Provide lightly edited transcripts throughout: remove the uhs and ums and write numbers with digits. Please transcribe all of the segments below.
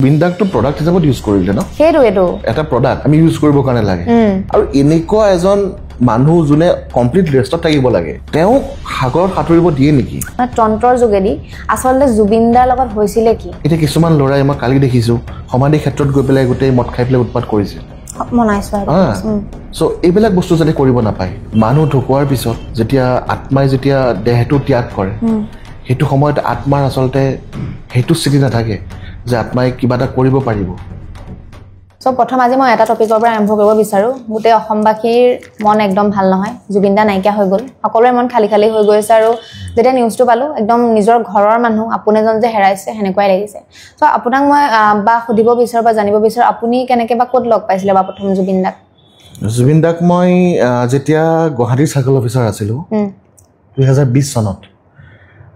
বিন্দাকটো product হিচাপত use কৰিলে ন হেটো এটা প্ৰডাক্ট আমি ইউজ কৰিব কাৰণে লাগে আৰু এনেকুৱা এজন মানুহ যোনে কমপ্লিট ৰেষ্টত থাকিব লাগে তেওঁ সাগৰত সাঁতুৰিব দিয়ে নেকি তন্ত্ৰৰ যোগেদি আচলতে জুবিনদাৰ লগত হৈছিলে কি এটা কিছুমান লৰাই মই কালি দেখিছো সমাধি ক্ষেত্ৰত গৈ পেলাই গোটেই মদ খাই পেলাই উৎপাত কৰিছে সো এইবিলাক বস্তু যাতে কৰিব নাপায় মানুহ ঢুকোৱাৰ পিছত যেতিয়া আত্মাই যেতিয়া দেহটো ত্যাগ কৰে সেইটো সময়ত আত্মাৰ আচলতে সেইটো স্থিতি নাথাকে যে আত্মাই কিবা এটা কৰিব পাৰিব সো প্ৰথম আজি মই এটা টপিকৰ পৰা আৰম্ভ কৰিব বিচাৰো গোটেই অসমবাসীৰ মন একদম ভাল নহয় জুবিনদা নাইকিয়া হৈ গ'ল সকলোৰে মন খালি খালি হৈ গৈছে আৰু যেতিয়া নিউজটো পালো একদম নিজৰ ঘৰৰ মানুহ আপোনজন যে হেৰাইছে হেনেকুৱাই লাগিছে সো আপোনাক মই বা সুধিব বিচাৰো বা জানিব বিচাৰো আপুনি কেনেকৈ বা ক'ত লগ পাইছিলে বা প্ৰথম জুবিনদাক মই যেতিয়া গুৱাহাটীৰ সাৰ্কেল অফিচাৰ আছিলো 2020 চনত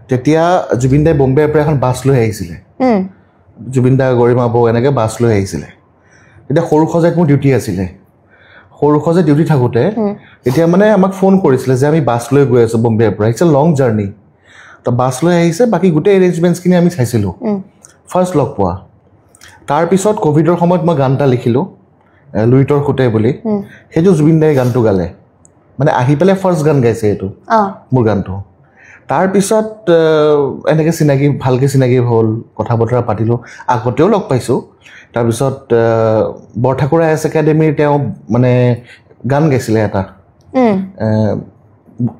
তেতিয়া জুবিনদাই বম্বেৰ পৰা এখন বাছ লৈ আহিছিলে জুবিনদা গৰিমা বৌ এনেকে বাছ লৈ আহিছিলে এতিয়া সৰু খজাত মোৰ ডিউটি আছিলে সৰু খজাত ডিউটি থাকোতে এতিয়া মানে আমাক ফোন কৰিছিলে যে আমি বাছ লৈ গৈ আছো বম্বেৰ পৰা ইটস এ লং জাৰ্নি তো বাছ লৈ আহিছে বাকি গোটেই এৰেঞ্জমেণ্টছখিনি আমি চাইছিলো ফাৰ্ষ্ট লগ পোৱা তাৰ পিছত কোভিডৰ সময়ত মই গান এটা লিখিলো লুইটৰ খুটে বুলি সেইটো জুবিনদাই গানটো গালে মানে আহি পেলাই ফাৰ্ষ্ট গান গাইছে এইটো মোৰ গানটো তাৰ পিছত এনেকে চিনাকি ভালকে চিনাকি হ'ল কথা বতৰা পাতিলো আগতেও লগ পাইছো তাৰ পিছত বৰঠাকুৰ আইএছ একাডেমীৰ তেওঁ মানে গান গাইছিলে এটা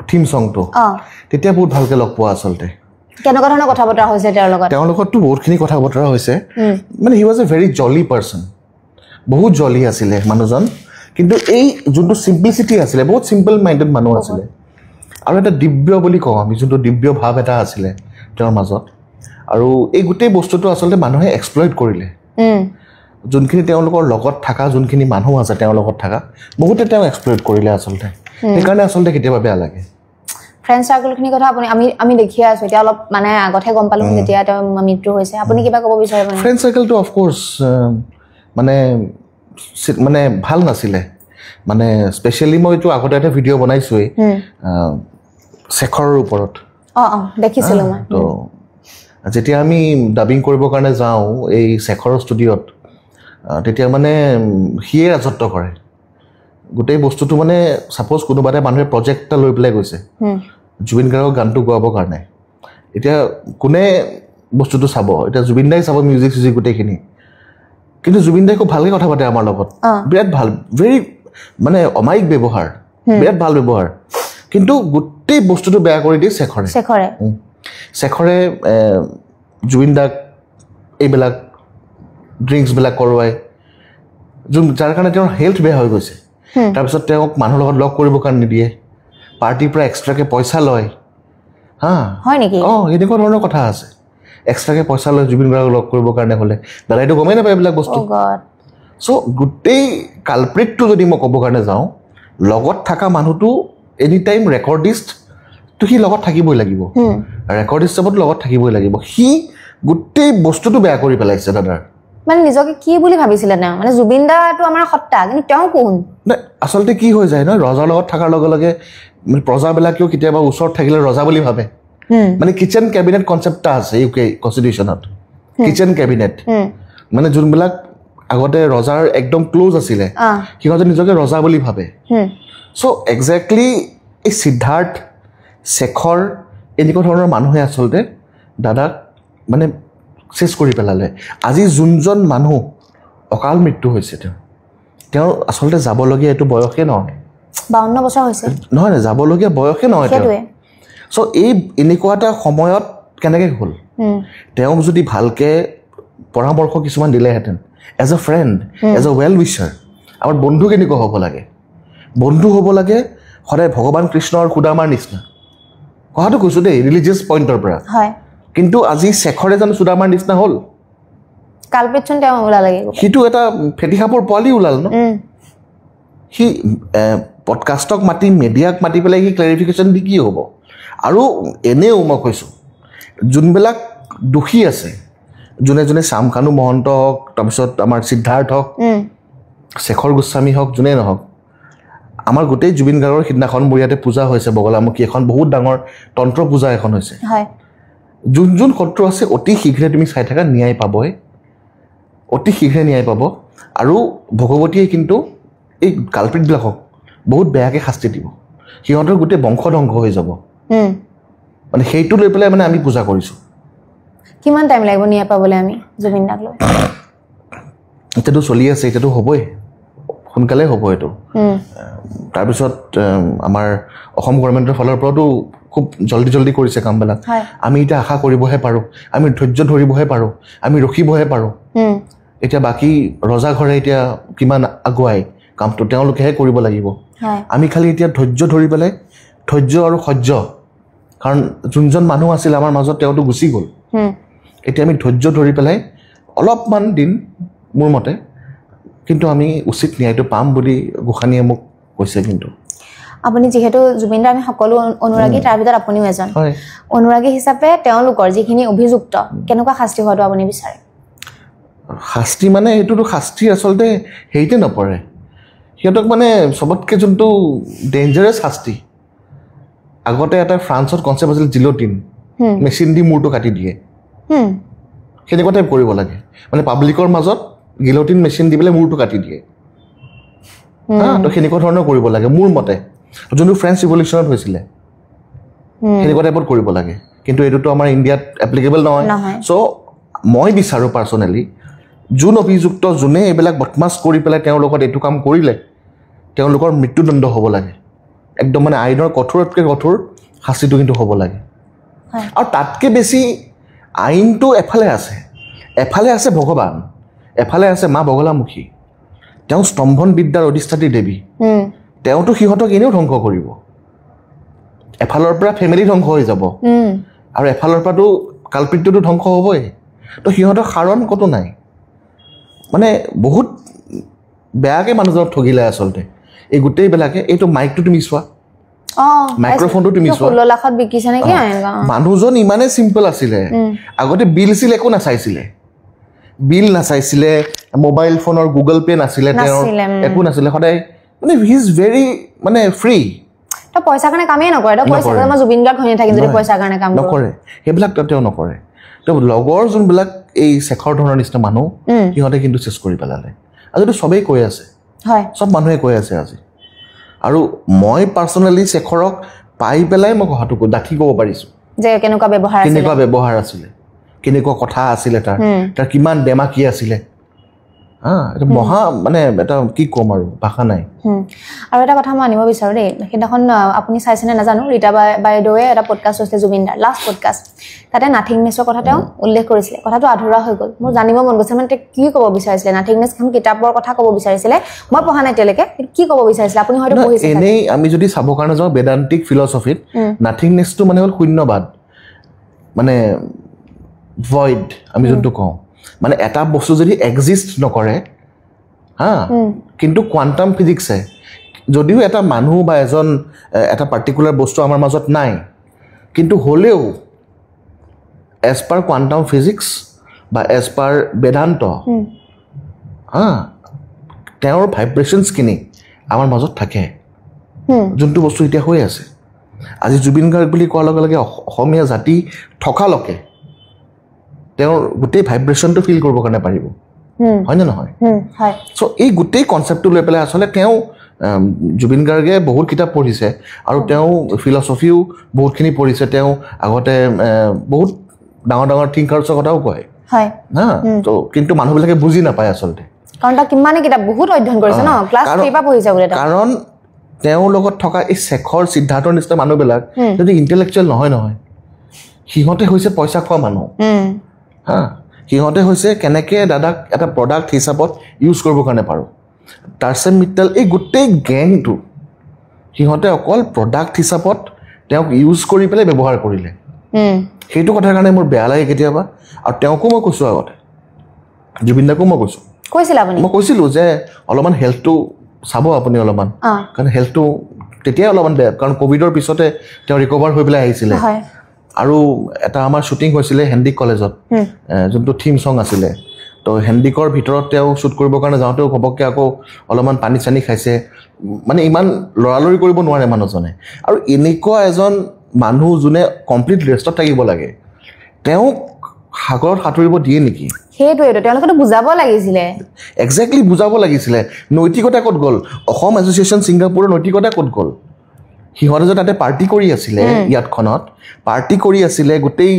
থিম সংটো তেতিয়া বহুত ভালকে লগ পোৱা আচলতে কেনেকুৱা ধৰণৰ কথা বতৰা হৈছে তেওঁৰ লগততো বহুতখিনি কথা বতৰা হৈছে মানে he was a very jolly person বহুত জলি আছিলে মানুহজন কিন্তু এই যোনটো চিম্পলিচিটি আছিলে বহুত চিম্পল মাইণ্ডেড মানুহ আছিলে আৰু এটা দিব্য বুলি কওঁ আমি যোনটো দিব্য ভাৱ এটা আছিলে তেওঁৰ মাজত আৰু এই গোটেই বস্তুটো আচলতে মানুহে এক্সপ্লইট কৰিলে যোনখিনি তেওঁলোকৰ লগত থকা যোনখিনি মানুহ আছে তেওঁৰ লগত থকা বহুতে তেওঁ এক্সপ্লইট কৰিলে আচলতে সেইকাৰণে আচলতে কেতিয়াবা বেয়া লাগে ফ্ৰেণ্ড সাৰ্কেলখিনি কথা আমি দেখিয়ে আছো এতিয়া অলপ মানে আগতহে গম পালো যেতিয়া তেওঁ মৃত্যু হৈছে আপুনি কিবা ক'ব বিচাৰে ফ্ৰেণ্ড সাৰ্কেলটো অফ কোৰ্স মানে ভাল নাছিলে মানে স্পেশালি মই এইটো আগতে এটা ভিডিঅ' বনাইছোৱেই শেখৰৰ ওপৰত দেখিছিলো মই তো যেতিয়া আমি ডাবিং কৰিবৰ কাৰণে যাওঁ এই শেখৰৰ ষ্টুডিঅ'ত তেতিয়া মানে সিয়ে ৰাজত্ব কৰে গোটেই বস্তুটো মানে সাপোজ কোনোবা এটা মানুহে প্ৰজেক্ট এটা লৈ পেলাই গৈছে জুবিন গাৰ্গৰ গানটো গোৱাবৰ কাৰণে এতিয়া কোনে বস্তুটো চাব এতিয়া জুবিনদাই চাব মিউজিক চিউজিক গোটেইখিনি কিন্তু জুবিনদাই খুব ভালকৈ কথা পাতে আমাৰ লগত বিৰাট ভাল ভেৰি মানে অমায়িক ব্যৱহাৰ বিৰাট ভাল ব্যৱহাৰ কিন্তু গোটেই বস্তুটো বেয়া কৰি দিয়ে শেখৰে জুবিনদাক এইবিলাক ড্ৰিংকছবিলাক কৰোৱাই যাৰ কাৰণে তেওঁৰ হেল্থ বেয়া হৈ গৈছে তাৰপিছত তেওঁক মানুহৰ লগত লগ কৰিবৰ কাৰণে নিদিয়ে পাৰ্টিৰ পৰা এক্সট্ৰাকে পইচা লয় হয় নেকি এনেকুৱা ধৰণৰ কথা আছে এক্সট্ৰাকে পইচা লয় জুবিন গাৰ্গক লগ কৰিবৰ কাৰণে হ'লে দাদাইটো গমেই নাপায় এইবিলাক বস্তু চ' গোটেই কালপ্ৰিটটো যদি মই ক'ব কাৰণে যাওঁ লগত থকা মানুহটো এনি টাইম ৰেকৰ্ডিষ্ট তো সি লগত থাকিবই লাগিব ৰেকৰ্ডিষ্ট হিচাপত লগত থাকিবই লাগিব সি গোটেই বস্তুটো বেয়া কৰি পেলাইছে দাদাৰ মানে নিজকে কি বুলি ভাবিছিলে তেওঁ মানে জুবিনদাটো আমাৰ সত্তা কিন্তু তেওঁ কোন আচলতে কি হৈ যায় ন ৰজাৰ লগত থকাৰ লগে লগে প্ৰজাবিলাকেও কেতিয়াবা ওচৰত থাকিলে ৰজা বুলি ভাবে মানে কিচেন কেবিনেট কনচেপ্ট আছে ইউকে কনষ্টিটিউশ্যনত কিচেন কেবিনেট মানে যোনবিলাক আগতে ৰজাৰ একদম ক্লোজ আছিলে সিহঁতে নিজকে ৰজা বুলি ভাবে চ' একজেক্টলি এই সিদ্ধাৰ্থ শেখৰ এনেকুৱা ধৰণৰ মানুহে আচলতে দাদাক মানে চেছ কৰি পেলালে আজি যোনজন মানুহ অকাল মৃত্যু হৈছে তেওঁৰ আচলতে যাবলগীয়া এইটো বয়সে নহয় 52 বছৰ হৈছে নহয় যাবলগীয়া বয়সে নহয় চ' এই এনেকুৱা এটা সময়ত কেনেকৈ হ'ল তেওঁক যদি ভালকে পৰামৰ্শ কিছুমান দিলেহেঁতেন as a friend as a well wisher আমাৰ বন্ধু কেনেকুৱা হ'ব লাগে বন্ধু হ'ব লাগে সদায় ভগৱান কৃষ্ণৰ সুদামাৰ নিচিনা কথাটো কৈছোঁ দেই ৰিলিজিয়াছ পইণ্টৰ পৰা কিন্তু আজি শেখৰে জানো সুদামাৰ নিচিনা হ'ল কালপ্ৰিটচোন তেওঁ ওলালে সিটো এটা ফেটি সাপৰ পোৱালি ওলাল ন সি পডকাষ্টক মাতি মিডিয়াক মাতি পেলাই সি ক্লেৰিফিকেশ্যন দি কি হ'ব আৰু এনেও মই কৈছোঁ যোনবিলাক দোষী আছে যোনে যোনে শামকানু মহন্ত হওক তাৰপিছত আমাৰ সিদ্ধাৰ্থ হওক শেখৰ গোস্বামী হওক যোনে নহওক আমাৰ গোটেই জুবিন গাৰ্গৰ সিদিনাখন মোৰ ইয়াতে পূজা হৈছে বগলামুখী এখন বহুত ডাঙৰ তন্ত্ৰ পূজা এখন হৈছে যোন যোন শত্ৰু আছে অতি শীঘ্ৰে তুমি চাই থাকা ন্যায় পাবই অতি শীঘ্ৰে ন্যায় পাব আৰু ভগৱতীয়ে কিন্তু এই কালপিতবিলাকক বহুত বেয়াকৈ শাস্তি দিব সিহঁতৰ গোটেই বংশ ধ্বংস হৈ যাব মানে সেইটো লৈ পেলাই মানে আমি পূজা কৰিছোঁ কিমান টাইম লাগিব ন্যায় পাবলৈ আমি জুবিন দাক লৈ এতিয়াতো চলি আছে এতিয়াতো হ'বই সোনকালে হ'ব এইটো তাৰপিছত আমাৰ অসম গভৰ্ণমেণ্টৰ ফালৰ পৰাতো খুব জলদি কৰিছে কামবিলাক আমি এতিয়া আশা কৰিবহে পাৰোঁ আমি ধৈৰ্য ধৰিবহে পাৰোঁ আমি ৰখিবহে পাৰোঁ এতিয়া বাকী ৰজাঘৰে এতিয়া কিমান আগুৱাই কামটো তেওঁলোকেহে কৰিব লাগিব আমি খালি এতিয়া ধৈৰ্য ধৰি পেলাই ধৈৰ্য আৰু সহ্য কাৰণ যোনজন মানুহ আছিল আমাৰ মাজত তেওঁতো গুচি গ'ল এতিয়া আমি ধৈৰ্য ধৰি পেলাই অলপমান দিন মোৰ মতে কিন্তু আমি উচিত ন্যায়টো পাম বুলি গোসানীয়ে মোক কৈছে কিন্তু আপুনি যিহেতু জুবিন দাৰ আমি সকলো অনুৰাগী তাৰ ভিতৰত আপুনিও এজন অনুৰাগী হিচাপে তেওঁলোকৰ যিখিনি অভিযুক্ত কেনেকুৱা শাস্তি হোৱাটো আপুনি বিচাৰে শাস্তি মানে এইটোতো শাস্তি আচলতে হেৰিতে নপৰে সিহঁতক মানে চবতকৈ যোনটো ডেঞ্জাৰাছ শাস্তি আগতে এটা ফ্ৰান্সত কনচেপ্ট আছিল জিলটিন মেচিন দি মূৰটো কাটি দিয়ে সেনেকুৱা টাইপ কৰিব লাগে মানে পাব্লিকৰ মাজত গিলটিন মেচিন দি পেলাই মূৰটো কাটি দিয়ে তো সেনেকুৱা ধৰণৰ কৰিব লাগে মোৰ মতে যোনটো ফ্ৰেঞ্চ ৰিভলিউশ্যনত হৈছিলে সেনেকুৱা টাইপত কৰিব লাগে কিন্তু এইটোতো আমাৰ ইণ্ডিয়াত এপ্লিকেবল নহয় চ' মই বিচাৰোঁ পাৰ্চনেলি যোন অভিযুক্ত যোনে এইবিলাক বদমাছ কৰি পেলাই তেওঁৰ লগত এইটো কাম কৰিলে তেওঁলোকৰ মৃত্যুদণ্ড হ'ব লাগে একদম মানে আইনৰ কঠোৰতকৈ কঠোৰ শাস্তিটো কিন্তু হ'ব লাগে আৰু তাতকৈ বেছি আইনটো এফালে আছে ভগৱান এফালে আছে মা বগলামুখী তেওঁ স্তম্ভন বিদ্যাৰ অধিষ্ঠাত্ৰী দেৱী তেওঁতো সিহঁতক এনেও ধ্বংস কৰিব এফালৰ পৰা ফেমিলি ধ্বংস হৈ যাব আৰু এফালৰ পৰাতো কালপিতটো ধ্বংস হ'বই তো সিহঁতৰ কাৰণ ক'তো নাই মানে বহুত বেয়াকৈ মানুহজনক ঠগিলে আচলতে এই গোটেইবিলাকে এইটো মাইকটো তুমি চোৱা মাইক্ৰফোনটো তুমি চোৱা 16 লাখত বিকিছে নেকি মানুহজন ইমানেই চিম্পল আছিলে আগতে বিল চিল একো নাচাইছিলে বিল নাচাইছিলে মোবাইল ফোনৰ গুগল পে নাছিলে তেওঁৰ একো নাছিলে সদায় মানে হি ইজ ভেৰি মানে ফ্ৰী তো পইচা কাৰণে কামেই নকৰে তো পইচা কাৰণে জুবিন গাৰ্গ ঘনি থাকে যদি পইচা কাৰণে কাম নকৰে সেইবিলাক তেওঁ নকৰে তো লগৰ যোনবিলাক এই শেখৰ ধৰণৰ নিচিনা মানুহ সিহঁতে কিন্তু চেছ কৰি পেলালে আজিতো চবেই কৈ আছে চব মানুহে কৈ আছে আজি আৰু মই পাৰ্চনেলি শেখৰক পাই পেলাই মই কথাটো ডাঠি ক'ব পাৰিছোঁ যে কেনেকুৱা ব্যৱহাৰ আছিলে কেনেকুৱা কথা আছিলে তাৰ কিমান বেমাকি আছিলে এটা মহা মানে এটা কি ক'ম আৰু ভাষা নাই আৰু এটা কথা মই আনিব বিচাৰোঁ দেই সেইদিনাখন আপুনি চাইছেনে নাজানো ৰীতা বাইদেৱে এটা পডকাষ্ট হৈছিলে জুবিন দাৰ লাষ্ট পডকাষ্ট তাতে নাথিংনেছৰ কথা তেওঁ উল্লেখ কৰিছিলে কথাটো আধৰুৱা হৈ গ'ল মোৰ জানিব মন গৈছে মানে কি ক'ব বিচাৰিছিলে নাথিংনেছখন কিতাপৰ কথা ক'ব বিচাৰিছিলে মই পঢ়া নাই এতিয়ালৈকে কি ক'ব বিচাৰিছিলে আপুনি হয়তো পঢ়িছে এনেই আমি যদি চাব কাৰণে যাওঁ বেদান্তিক ফিলচফিত নাথিংনেছটো মানে হ'ল শূন্যবাদ মানে ভইড আমি যোনটো কওঁ মানে এটা বস্তু যদি এক্সিষ্ট নকৰে কিন্তু কোৱাণ্টাম ফিজিক্সে যদিও এটা মানুহ বা এটা পাৰ্টিকুলাৰ বস্তু আমাৰ মাজত নাই কিন্তু হ'লেও এজ পাৰ কোৱাণ্টাম ফিজিক্স বা এজ পাৰ বেদান্ত তেওঁৰ ভাইব্ৰেশ্যনছখিনি আমাৰ মাজত থাকে যোনটো বস্তু এতিয়া হৈ আছে আজি জুবিন গাৰ্গ বুলি কোৱাৰ লগে লগে অসমীয়া জাতি থকালৈকে তেওঁৰ গোটেই ভাইব্ৰেশ্যনটো ফিল কৰিবৰ কাৰণে পাৰিব হয়নে নহয় চ' এই গোটেই কনচেপ্টটো লৈ পেলাই আচলতে তেওঁ জুবিন গাৰ্গে বহুত কিতাপ পঢ়িছে আৰু তেওঁ ফিলচফিও বহুতখিনি পঢ়িছে তেওঁ আগতে বহুত ডাঙৰ ডাঙৰ থিংকাৰ্ছৰ কথাও কয় তো কিন্তু মানুহবিলাকে বুজি নাপায় আচলতে কাৰণ তেওঁৰ লগত থকা এই শেখৰ সিদ্ধাৰ্থৰ নিচিনা মানুহবিলাক যদি ইণ্টেলেকচুৱেল নহয় সিহঁতে হৈছে পইচা খোৱা মানুহ সিহঁতে হৈছে কেনেকৈ দাদাক এটা প্ৰডাক্ট হিচাপত ইউজ কৰিবৰ কাৰণে পাৰোঁ টাৰ্চেন মিট্টেল এই গোটেই গেংটো সিহঁতে অকল প্ৰডাক্ট হিচাপত তেওঁক ইউজ কৰি পেলাই ব্যৱহাৰ কৰিলে সেইটো কথাৰ কাৰণে মোৰ বেয়া লাগে কেতিয়াবা আৰু তেওঁকো মই কৈছোঁ আগতে জুবিন দাকো মই কৈছিলোঁ যে অলপমান হেল্থটো চাব আপুনি অলপমান কাৰণ হেল্থটো তেতিয়াই অলপমান বেয়া কাৰণ ক'ভিডৰ পিছতে তেওঁ ৰিকভাৰ হৈ পেলাই আহিছিলে আৰু এটা আমাৰ শ্বুটিং হৈছিলে হেণ্ডিক কলেজত যোনটো থিম ছং আছিলে তো হেণ্ডিকৰ ভিতৰত তেওঁ শ্বুট কৰিবৰ কাৰণে যাওঁতেও ঘপককৈ আকৌ অলপমান পানী চানী খাইছে মানে ইমান লৰালৰি কৰিব নোৱাৰে মানুহজনে আৰু এনেকুৱা এজন মানুহ যোনে কমপ্লিট ৰেষ্টত থাকিব লাগে তেওঁক সাগৰত সাঁতুৰিব দিয়ে নেকি সেইটোৱেতো তেওঁলোকেতো বুজাব লাগিছিলে এক্সেক্টলি বুজাব লাগিছিলে নৈতিকতা ক'ত গ'ল অসম এছ'চিয়েশ্যন ছিংগাপুৰৰ নৈতিকতা ক'ত গ'ল সিহঁতে যে তাতে পাৰ্টি কৰি আছিলে ইয়াতখনত পাৰ্টি কৰি আছিলে গোটেই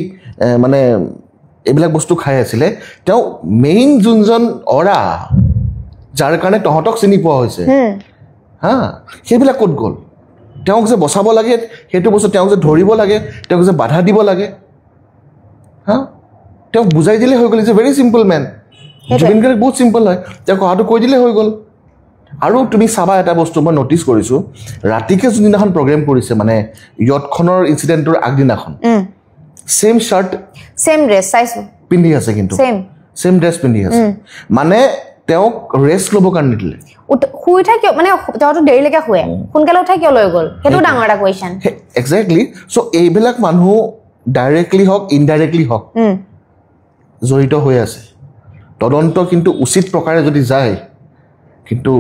মানে এইবিলাক বস্তু খাই আছিলে তেওঁ মেইন যোনজন অৰা যাৰ কাৰণে তহঁতক চিনি পোৱা হৈছে হা সেইবিলাক ক'ত গ'ল তেওঁক যে বচাব লাগে সেইটো বস্তু তেওঁক যে ধৰিব লাগে তেওঁক যে বাধা দিব লাগে হা তেওঁক বুজাই দিলে হৈ গ'ল is a very simple man Zubeen Garg বহুত চিম্পল হয় তেওঁ কথাটো কৈ দিলে হৈ গ'ল আৰু তুমি চাবা এটা বস্তু মই নটিচ কৰিছোঁ ৰাতিকে যোনদিনাখন প্ৰগ্ৰেম কৰিছে মানে ইয়টখনৰ ইনচিডেণ্টৰ আগদিনাখন ছেম শ্বাৰ্ট ছেম ড্ৰেছ চাইছোঁ পিন্ধি আছে কিন্তু ছেম ড্ৰেছ পিন্ধি আছে মানে তেওঁক ৰেষ্ট ল'ব কাৰণে নিদিলে শুই উঠাই কিয় মানে তেওঁতো দেৰিলৈকে শুৱে সোনকালে উঠাই কিয় লৈ গ'ল সেইটো ডাঙৰ এটা কুৱেশ্যন এক্সেক্টলি চ' এইবিলাক মানুহ ডাইৰেক্টলি হওক ইনডাইৰেক্টলি হওক জড়িত হৈ আছে তদন্ত কিন্তু উচিত প্ৰকাৰে যদি যায় কিন্তু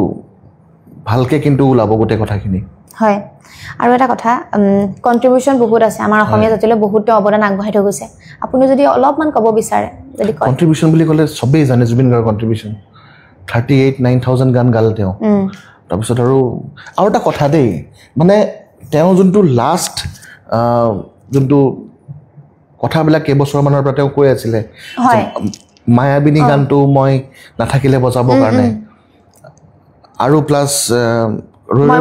ভালকৈ কিন্তু ওলাব গোটেই কথাখিনি হয় আৰু এটা কথা কণ্ট্ৰিবিউশ্যন বহুত আছে আমাৰ অসমীয়া জাতিলৈ বহুত অৱদান আগবঢ়াই থৈ গৈছে আপুনি যদি অলপমান ক'ব বিচাৰে যদি কয় কণ্ট্ৰিবিউশ্যন বুলি ক'লে চবেই জানে জুবিন গাৰ্গৰ কণ্ট্ৰিবিউশ্যন 38,000 গান গালে তেওঁ তাৰপিছত আৰু এটা কথা দেই মানে তেওঁ যোনটো লাষ্ট যোনটো কথাবিলাক কেইবছৰমানৰ পৰা তেওঁ কৈ আছিলে মায়াবিনী গানটো মই নাথাকিলে বজাবৰ কাৰণে আৰু প্লাছ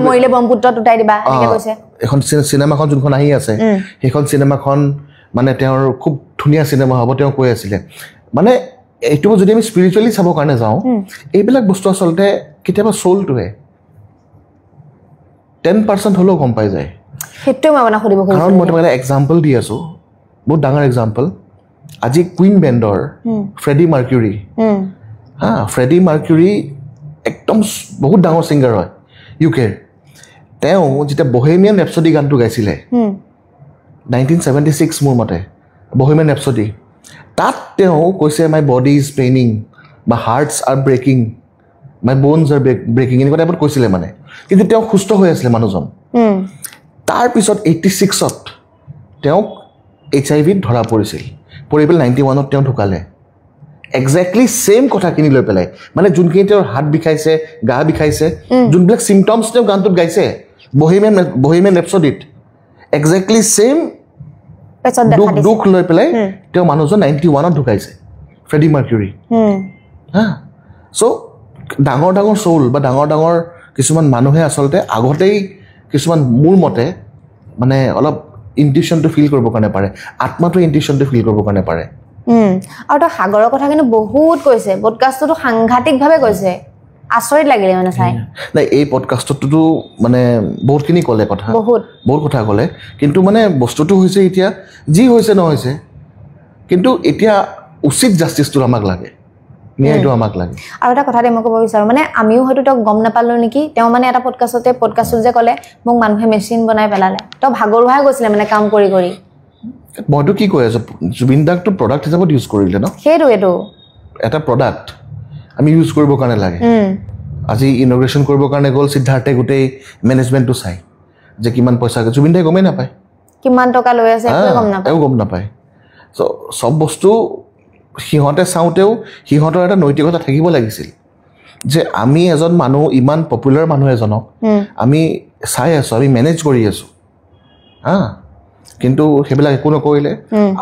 মৰিলে ব্ৰহ্মপুত্ৰত উঠাই দিবা এখন চিনেমাখন যোনখন আহি আছে সেইখন চিনেমাখন মানে তেওঁৰ খুব ধুনীয়া চিনেমা হ'ব তেওঁ কৈ আছিলে মানে এইটো যদি আমি স্পিৰিচুৱেলি চাবৰ কাৰণে যাওঁ এইবিলাক বস্তু আচলতে কেতিয়াবা চ'লটোৱে 10% হ'লেও গম পাই যায় সেইটোৱে মই আপোনাক সুধিব খুজিছোঁ কাৰণ মই তোমাক এটা এক্সাম্পল দি আছোঁ বহুত ডাঙৰ এক্সাম্পল আজি কুইন বেণ্ডৰ ফ্ৰেডি মাৰ্কিউৰী হা ফ্ৰেডি মাৰ্কিউৰী একদম বহুত ডাঙৰ ছিংগাৰ হয় ইউকেৰ তেওঁ যেতিয়া বহেমিয়ান ৰেপছডি গানটো গাইছিলে 1976 মোৰ মতে বহেমিয়ান ৰেপছডি তাত তেওঁ কৈছে মাই বডি ইজ পেইনিং বা হাৰ্টছ আৰ ব্ৰেকিং মাই বনছ আৰ ব্ৰেকিং এনেকুৱা টাইপত কৈছিলে মানে কিন্তু তেওঁ সুস্থ হৈ আছিলে মানুহজন তাৰপিছত 86ত তেওঁক HIV ধৰা পৰিছিল পৰি পেলাই 91ত তেওঁ ঢুকালে এক্সেক্টলি ছেইম কথাখিনি লৈ পেলাই মানে যোনখিনি তেওঁৰ হাত বিষাইছে গা বিষাইছে যোনবিলাক চিমটমছ তেওঁ গানটোত গাইছে বহেমিয়ান ৰেপছডিত এক্সেক্টলি ছেইম দুখ লৈ পেলাই তেওঁ মানুহজন 91ত ঢুকাইছে ফ্ৰেডি মাৰ্কিউৰী হা চ' ডাঙৰ ডাঙৰ চৌল বা ডাঙৰ ডাঙৰ কিছুমান মানুহে আচলতে আগতেই কিছুমান মোৰ মতে মানে অলপ ইনটিউশ্যনটো ফিল কৰিবৰ কাৰণে পাৰে আত্মাটো ইনটিউশ্যনটো ফিল কৰিবৰ কাৰণে পাৰে আৰু তো সাগৰৰ কথা কিন্তু বহুত কৈছে পডকাষ্টটো সাংঘাতিকভাৱে কৈছে আচৰিত লাগিলে মানে চাই নাই এই পডকাষ্টটোতো মানে বহুতখিনি ক'লে কথা বহুত কথা ক'লে কিন্তু মানে বস্তুটো হৈছে এতিয়া যি হৈছে নহৈছে কিন্তু এতিয়া উচিত জাষ্টিছটো আমাক লাগে ন্যায়টো আমাক লাগে আৰু এটা কথা দেই মই ক'ব বিচাৰোঁ মানে আমিও হয়তো তেওঁক গম নাপালোঁ নেকি তেওঁ মানে এটা পডকাষ্টটো যে ক'লে মোক মানুহে মেচিন বনাই পেলালে তেওঁ ভাগৰুৱাই গৈছিলে মানে কাম কৰি কৰি মইতো কি কৈ আছোঁ জুবিন দাকটো প্ৰডাক্ট হিচাপত ইউজ কৰিলে ন সেইটোৱেতো এটা প্ৰডাক্ট আমি ইউজ কৰিবৰ কাৰণে লাগে আজি ইনগ্ৰেশ্যন কৰিবৰ কাৰণে গ'ল সিদ্ধাৰ্থে গোটেই মেনেজমেণ্টটো চাই যে কিমান পইচা জুবিন দাই গমেই নাপায় কিমান টকা লৈ আছে তেওঁ গম নাপায় চ' চব বস্তু সিহঁতে চাওঁতেও সিহঁতৰ এটা নৈতিকতা থাকিব লাগিছিল যে আমি এজন মানুহ ইমান পপুলাৰ মানুহ এজনক আমি চাই আছোঁ আমি মেনেজ কৰি আছোঁ হা কিন্তু সেইবিলাক একো নকৰিলে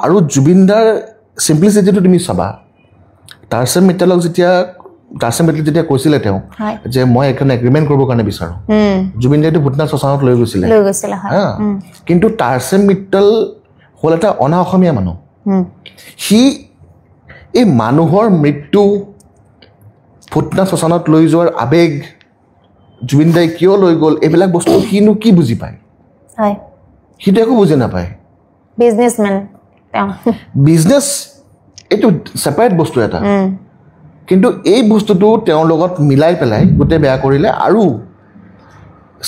আৰু জুবিন দাৰ চিম্পলিচিটিটো তুমি চাবা টাৰ্চেম মিটেলক যেতিয়া কৈছিলে তেওঁ যে মই এখন এগ্ৰিমেণ্ট কৰিবৰ কাৰণে বিচাৰোঁ জুবিন দাইটো ভূটনাথ শ্মশানত লৈ গৈছিলে হা কিন্তু টাৰ্চেম মিটেল হ'ল এটা অনা অসমীয়া মানুহ সি এই মানুহৰ মৃত্যু ভূটনাথ শ্মশানত লৈ যোৱাৰ আবেগ জুবিন দাই কিয় লৈ গ'ল এইবিলাক বস্তু সিনো কি বুজি পায় সিটো একো বুজি নাপায় বিজনেছ এইটো ছেপাৰেট বস্তু এটা কিন্তু এই বস্তুটো তেওঁৰ লগত মিলাই পেলাই গোটেই বেয়া কৰিলে আৰু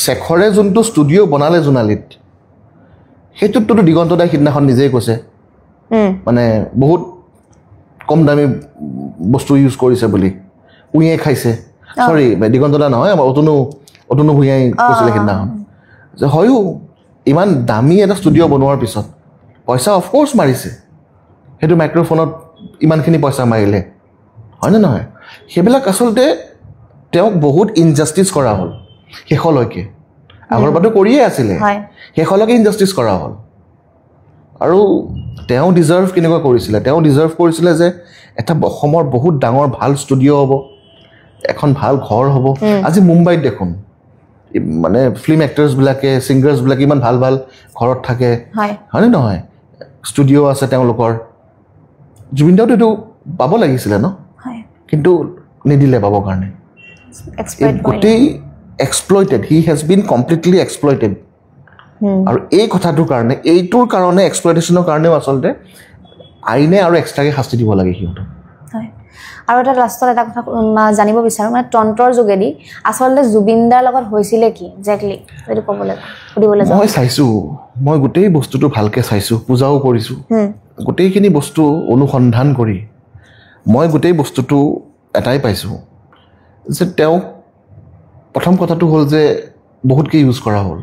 শেখৰে যোনটো ষ্টুডিঅ' বনালে জোনালীত সেইটোততো দিগন্ত দাই সিদিনাখন নিজেই কৈছে মানে বহুত কম দামী বস্তু ইউজ কৰিছে বুলি উইয়ে খাইছে চৰি দিগন্ত দা নহয় আমাৰ অতনু ভূঞাই কৈছিলে সিদিনাখন যে হয়ো ইমান দামী এটা ষ্টুডিঅ' বনোৱাৰ পিছত পইচা অফক'ৰ্চ মাৰিছে সেইটো মাইক্ৰফোনত ইমানখিনি পইচা মাৰিলে হয়নে নহয় সেইবিলাক আচলতে তেওঁক বহুত ইনজাষ্টিছ কৰা হ'ল শেষলৈকে আগৰ পৰাতো কৰিয়ে আছিলে শেষলৈকে ইনজাষ্টিছ কৰা হ'ল আৰু তেওঁ ডিজাৰ্ভ কেনেকুৱা কৰিছিলে তেওঁ ডিজাৰ্ভ কৰিছিলে যে এটা অসমৰ বহুত ডাঙৰ ভাল ষ্টুডিঅ' হ'ব এখন ভাল ঘৰ হ'ব আজি মুম্বাইত দেখোন মানে ফিল্ম এক্টৰ্ছবিলাকে ছিংগাৰ্ছবিলাকে ইমান ভাল ভাল ঘৰত থাকে হয়নে নহয় ষ্টুডিঅ' আছে তেওঁলোকৰ জুবিন দাওতো এইটো পাব লাগিছিলে ন কিন্তু নিদিলে পাবৰ কাৰণে গোটেই এক্সপ্লইটেড হি হেজ বিন কমপ্লিটলি এক্সপ্লইটেড আৰু এই কথাটোৰ কাৰণে এইটোৰ কাৰণে এক্সপ্লইটেশ্যনৰ কাৰণেও আচলতে আইনে আৰু এক্সট্ৰাকৈ শাস্তি দিব লাগে সিহঁতক আৰু এটা লাষ্টত এটা কথা জানিব বিচাৰোঁ মানে তন্ত্ৰৰ যোগেদি আচলতে জুবিন দাৰ লগত হৈছিলে কি একজেক্টলি যদি ক'বলৈ সুধিবলৈ মই চাইছোঁ মই গোটেই বস্তুটো ভালকৈ চাইছোঁ পূজাও কৰিছোঁ গোটেইখিনি বস্তু অনুসন্ধান কৰি মই গোটেই বস্তুটো এটাই পাইছোঁ যে তেওঁক প্ৰথম কথাটো হ'ল যে বহুতকৈ ইউজ কৰা হ'ল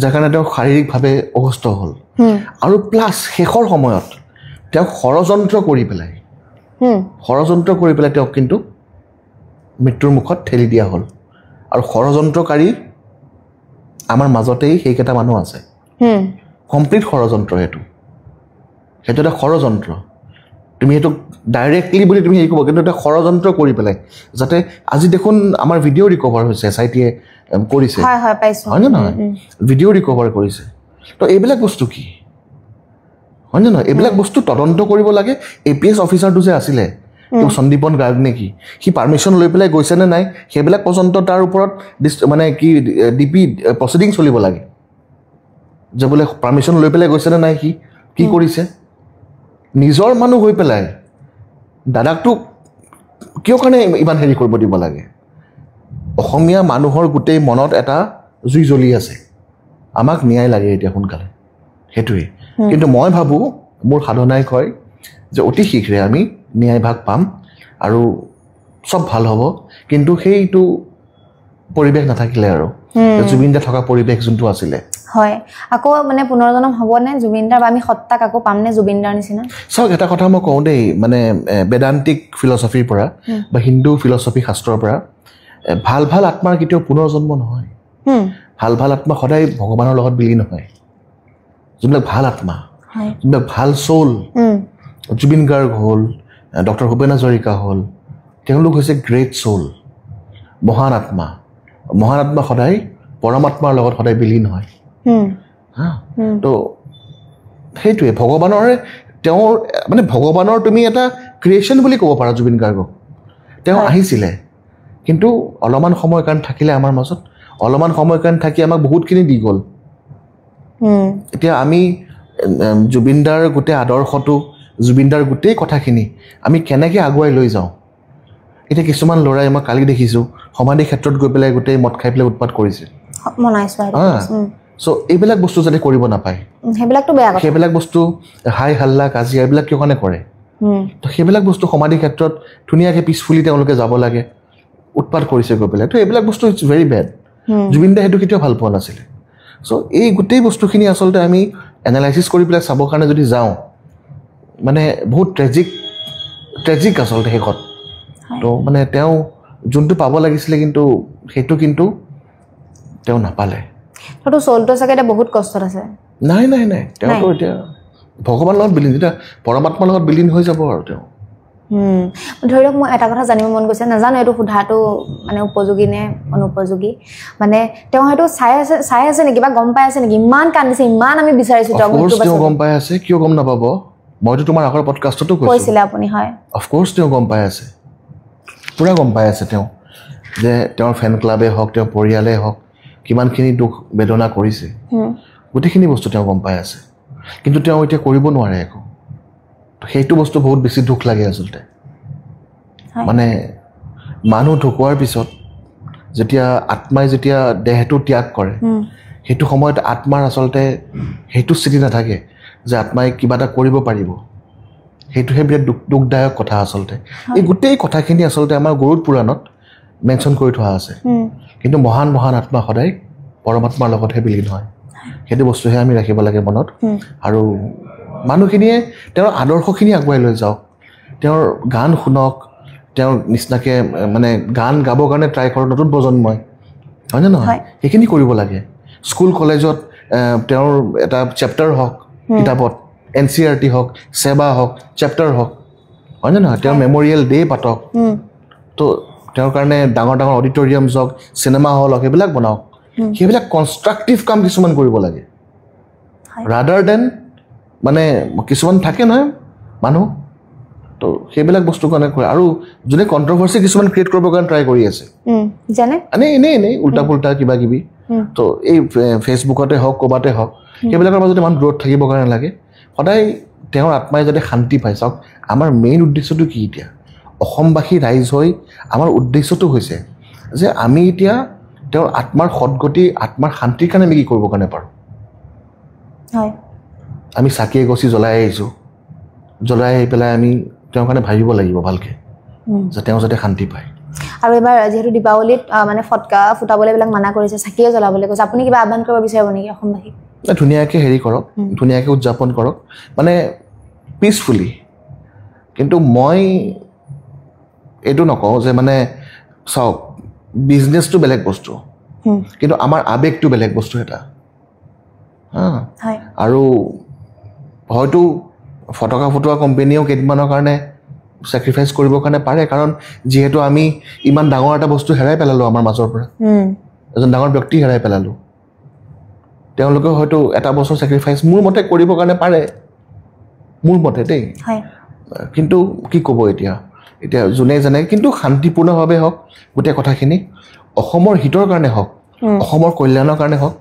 যাৰ কাৰণে তেওঁ শাৰীৰিকভাৱে অসুস্থ হ'ল আৰু প্লাছ শেষৰ সময়ত তেওঁক ষড়যন্ত্ৰ কৰি পেলাই তেওঁক কিন্তু মৃত্যুৰ মুখত ঠেলি দিয়া হ'ল আৰু ষড়যন্ত্ৰকাৰী আমাৰ মাজতেই সেইকেইটা মানুহ আছে কমপ্লিট ষড়যন্ত্ৰ সেইটো এটা ষড়যন্ত্ৰ তুমি সেইটো ডাইৰেক্টলি বুলি তুমি হেৰি ক'ব কিন্তু এটা ষড়যন্ত্ৰ কৰি পেলাই যাতে আজি দেখোন আমাৰ ভিডিঅ' ৰিকভাৰ হৈছে SIT-য়ে কৰিছে হয়নে নহয় ভিডিঅ' ৰিকভাৰ কৰিছে তো এইবিলাক বস্তু কি হয়নে নহয় এইবিলাক বস্তু তদন্ত কৰিব লাগে APS অফিচাৰটো যে আছিলে সন্দীপন গাৰ্গ নেকি সি পাৰ্মিশ্যন লৈ পেলাই গৈছেনে নাই সেইবিলাক পৰ্যন্ত তাৰ ওপৰত মানে কি DP প্ৰচিডিং চলিব লাগে যে বোলে পাৰ্মিশ্যন লৈ পেলাই গৈছেনে নাই সি কি কৰিছে নিজৰ মানুহ হৈ পেলাই দাদাকটো কিয় কাৰণে ইমান হেৰি কৰিব দিব লাগে অসমীয়া মানুহৰ গোটেই মনত এটা জুই জ্বলি আছে আমাক ন্যায় লাগে এতিয়া সোনকালে সেইটোৱে কিন্তু মই ভাবোঁ মোৰ সাধনাই কয় যে অতি শীঘ্ৰে আমি ন্যায় ভাগ পাম আৰু চব ভাল হ'ব কিন্তু সেইটো পৰিৱেশ নাথাকিলে আৰু জুবিন দা থকা পৰিৱেশ যোনটো আছিলে হয় আকৌ মানে পুনৰজন্ম হ'বনে জুবিন দাৰ বা আমি সত্তাক আকৌ পামনে জুবিন দাৰ নিচিনা চাওক এটা কথা মই কওঁ দেই মানে বেদান্তিক ফিলচফিৰ পৰা বা হিন্দু ফিলচফি শাস্ত্ৰৰ পৰা ভাল ভাল আত্মাৰ কেতিয়াও পুনৰজন্ম নহয় ভাল ভাল আত্মা সদায় ভগৱানৰ লগত বিলীন হয় যোনবিলাক ভাল আত্মা যোনবিলাক ভাল চৌল জুবিন গাৰ্গ হ'ল ডক্টৰ ভূপেন হাজৰিকা হ'ল তেওঁলোক হৈছে গ্ৰেট চৌল মহান আত্মা সদায় পৰমাত্মাৰ লগত সদায় বিলীন হয় তো সেইটোৱে ভগৱানৰে তেওঁৰ মানে ভগৱানৰ তুমি এটা ক্ৰিয়েশ্যন বুলি ক'ব পাৰা জুবিন গাৰ্গক তেওঁ আহিছিলে কিন্তু অলপমান সময় কাৰণ থাকিলে আমাৰ মাজত অলপমান সময় কাৰণ থাকি আমাক বহুতখিনি দি গ'ল এতিয়া আমি জুবিনদাৰ গোটেই আদৰ্শটো জুবিনদাৰ গোটেই কথাখিনি আমি কেনেকৈ আগুৱাই লৈ যাওঁ এতিয়া কিছুমান ল'ৰাই মই কালি দেখিছোঁ সমাধি ক্ষেত্ৰত গৈ পেলাই গোটেই মদ খাই পেলাই উৎপাত কৰিছে চ' এইবিলাক বস্তু যাতে কৰিব নাপায় সেইবিলাক বস্তু হাই হাল্লা কাজিয়া এইবিলাক কিয় কাৰণে কৰে তো সেইবিলাক বস্তু সমাধি ক্ষেত্ৰত ধুনীয়াকৈ পিছফুলি তেওঁলোকে যাব লাগে উৎপাত কৰিছে গৈ পেলাই তো এইবিলাক বস্তু ইটছ ভেৰি বেড জুবিন দাই সেইটো কেতিয়াও ভাল পোৱা নাছিলে চ' এই গোটেই বস্তুখিনি আচলতে আমি এনালাইচিছ কৰি পেলাই চাবৰ কাৰণে যদি যাওঁ মানে বহুত ট্ৰেজিক আচলতে শেষত তো মানে তেওঁ যোনটো পাব লাগিছিলে কিন্তু সেইটো কিন্তু তেওঁ নাপালে সেইটো চলটো চাগে এতিয়া বহুত কষ্টত আছে নাই তেওঁতো এতিয়া ভগৱানৰ লগত বিলীন যেতিয়া পৰমাত্মাৰ লগত বিলীন হৈ যাব আৰু তেওঁ ধৰি লওক মই এটা কথা জানিব মন গৈছে নাজানো এইটো সোধাটো মানে উপযোগী নে অনুপযোগী মানে তেওঁ হয়তো চাই আছে নেকি বা গম পাই আছে নেকি ইমান কান্দিছে ইমান আমি বিচাৰিছোঁ তেওঁ গম পাই আছে কিয় গম নাপাব মইতো তোমাৰ আগৰ পডকাষ্টতো কৈছিলে আপুনি হয় অফক'ৰ্ছ তেওঁ গম পাই আছে পূৰা গম পাই আছে তেওঁ যে তেওঁৰ ফেন ক্লাবেই হওক তেওঁৰ পৰিয়ালেই হওক কিমানখিনি দুখ বেদনা কৰিছে গোটেইখিনি বস্তু তেওঁ গম পাই আছে কিন্তু তেওঁ এতিয়া কৰিব নোৱাৰে একো সেইটো বস্তু বহুত বেছি দুখ লাগে আচলতে মানে মানুহ ঢুকোৱাৰ পিছত যেতিয়া আত্মাই যেতিয়া দেহটো ত্যাগ কৰে সেইটো সময়ত আত্মাৰ আচলতে সেইটো স্থিতি নাথাকে যে আত্মাই কিবা এটা কৰিব পাৰিব সেইটোহে বিৰাট দুখদায়ক কথা আচলতে এই গোটেই কথাখিনি আচলতে আমাৰ গৰুড পুৰাণত মেনশ্যন কৰি থোৱা আছে কিন্তু মহান আত্মা সদায় পৰমাত্মাৰ লগতহে বিলীন হয় সেইটো বস্তুহে আমি ৰাখিব লাগে মনত আৰু মানুহখিনিয়ে তেওঁৰ আদৰ্শখিনি আগুৱাই লৈ যাওক তেওঁৰ গান শুনক তেওঁৰ নিচিনাকৈ মানে গান গাবৰ কাৰণে ট্ৰাই কৰক নতুন প্ৰজন্মই হয়নে নহয় সেইখিনি কৰিব লাগে স্কুল কলেজত তেওঁৰ এটা চেপ্টাৰ হওক কিতাপত NCERT হওক সেৱা হওক চেপ্টাৰ হওক হয়নে নহয় তেওঁৰ মেমৰিয়েল ডে পাতক তো তেওঁৰ কাৰণে ডাঙৰ ডাঙৰ অডিটৰিয়ামছ হওক চিনেমা হল হওক সেইবিলাক বনাওক সেইবিলাক কনষ্ট্ৰাক্টিভ কাম কিছুমান কৰিব লাগে ৰাদাৰ দেন মানে কিছুমান থাকে নহয় মানুহ তো সেইবিলাক বস্তু কাৰণে কৰে আৰু যোনে কণ্ট্ৰভাৰ্চি কিছুমান ক্ৰিয়েট কৰিবৰ কাৰণে ট্ৰাই কৰি আছে জানে এনেই উল্টা পুল্টা কিবা কিবি তো এই ফেচবুকতে হওক ক'বাতে হওক সেইবিলাকৰ মাজতে ইমান দূৰত থাকিবৰ কাৰণে লাগে সদায় তেওঁৰ আত্মাই যাতে শান্তি পায় চাওক আমাৰ মেইন উদ্দেশ্যটো কি এতিয়া অসমবাসী ৰাইজ হৈ আমাৰ উদ্দেশ্যটো হৈছে যে আমি এতিয়া তেওঁৰ আত্মাৰ সদগতি আত্মাৰ শান্তিৰ কাৰণে আমি কি কৰিবৰ কাৰণে পাৰোঁ আমি চাকি এগছি জ্বলাই আহিছোঁ জ্বলাই আহি পেলাই আমি তেওঁৰ কাৰণে ভাবিব লাগিব ভালকৈ যে তেওঁ যাতে শান্তি পায় আৰু এবাৰ যেহেতু দীপাৱলীত মানে ফটকা ফুটাবলৈ এইবিলাক মানা কৰিছে চাকিয়ে জ্বলাবলৈ কৈছে আপুনি কিবা আহ্বান কৰিব বিচাৰিব নেকি অসমবাসীক ধুনীয়াকৈ হেৰি কৰক ধুনীয়াকৈ উদযাপন কৰক মানে পিচফুলি কিন্তু মই এইটো নকওঁ যে মানে চাওক বিজনেছটো বেলেগ বস্তু কিন্তু আমাৰ আৱেগটো বেলেগ বস্তু এটা আৰু হয়তো ফটকা ফুটোৱা কোম্পেনীয়েও কেইদিনমানৰ কাৰণে ছেক্ৰিফাইচ কৰিবৰ কাৰণে পাৰে কাৰণ যিহেতু আমি ইমান ডাঙৰ এটা বস্তু হেৰাই পেলালোঁ আমাৰ মাজৰ পৰা এজন ডাঙৰ ব্যক্তি হেৰাই পেলালোঁ তেওঁলোকে হয়তো এটা বছৰ ছেক্ৰিফাইচ মোৰ মতে কৰিবৰ কাৰণে পাৰে মোৰ মতে দেই কিন্তু কি ক'ব এতিয়া যোনে জানে কিন্তু শান্তিপূৰ্ণভাৱে হওক গোটেই কথাখিনি অসমৰ হিতৰ কাৰণে হওক অসমৰ কল্যাণৰ কাৰণে হওক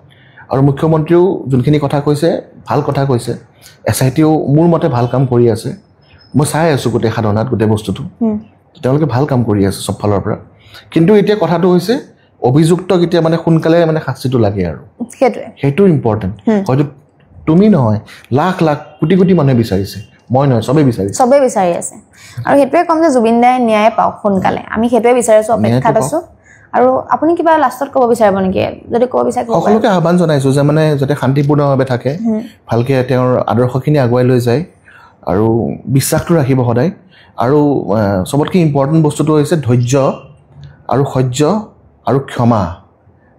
আৰু মুখ্যমন্ত্ৰীও যোনখিনি কথা কৈছে ভাল কথা কৈছে SITও মোৰ মতে ভাল কাম কৰি আছে মই চাই আছোঁ গোটেই সাধনাত গোটেই বস্তুটো তেওঁলোকে ভাল কাম কৰি আছে চব ফালৰ পৰা কিন্তু এতিয়া কথাটো হৈছে অভিযুক্তক এতিয়া মানে সোনকালে মানে শাস্তিটো লাগে আৰু সেইটো ইম্পৰ্টেণ্ট হয়তো তুমি নহয় লাখ লাখ কোটি কোটি মানুহে বিচাৰিছে মই নহয় চবেই বিচাৰি আছে আৰু সেইটোৱে কম যে জুবিন দাই ন্যায় পাওক সোনকালে আমি সেইটোৱে বিচাৰিছোঁ অপেক্ষাত আছোঁ আৰু আপুনি কিবা লাষ্টত ক'ব বিচাৰিব নেকি যদি ক'ব বিচাৰে সকলোকে আহ্বান জনাইছোঁ যে মানে যাতে শান্তিপূৰ্ণভাৱে থাকে ভালকৈ তেওঁৰ আদৰ্শখিনি আগুৱাই লৈ যায় আৰু বিশ্বাসটো ৰাখিব সদায় আৰু চবতকৈ ইম্পৰ্টেণ্ট বস্তুটো হৈছে ধৈৰ্য আৰু সহ্য আৰু ক্ষমা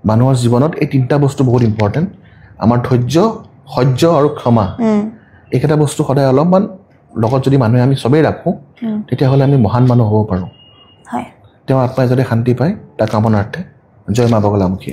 মানুহৰ জীৱনত এই তিনিটা বস্তু বহুত ইম্পৰ্টেণ্ট আমাৰ ধৈৰ্য সহ্য আৰু ক্ষমা এইকেইটা বস্তু সদায় অলপমান লগত যদি মানুহে আমি চবেই ৰাখোঁ তেতিয়াহ'লে আমি মহান মানুহ হ'ব পাৰোঁ তেওঁৰ আত্মাই যাতে শান্তি পায় তাৰ কামনাৰ্থে জয় মা বগলামুখী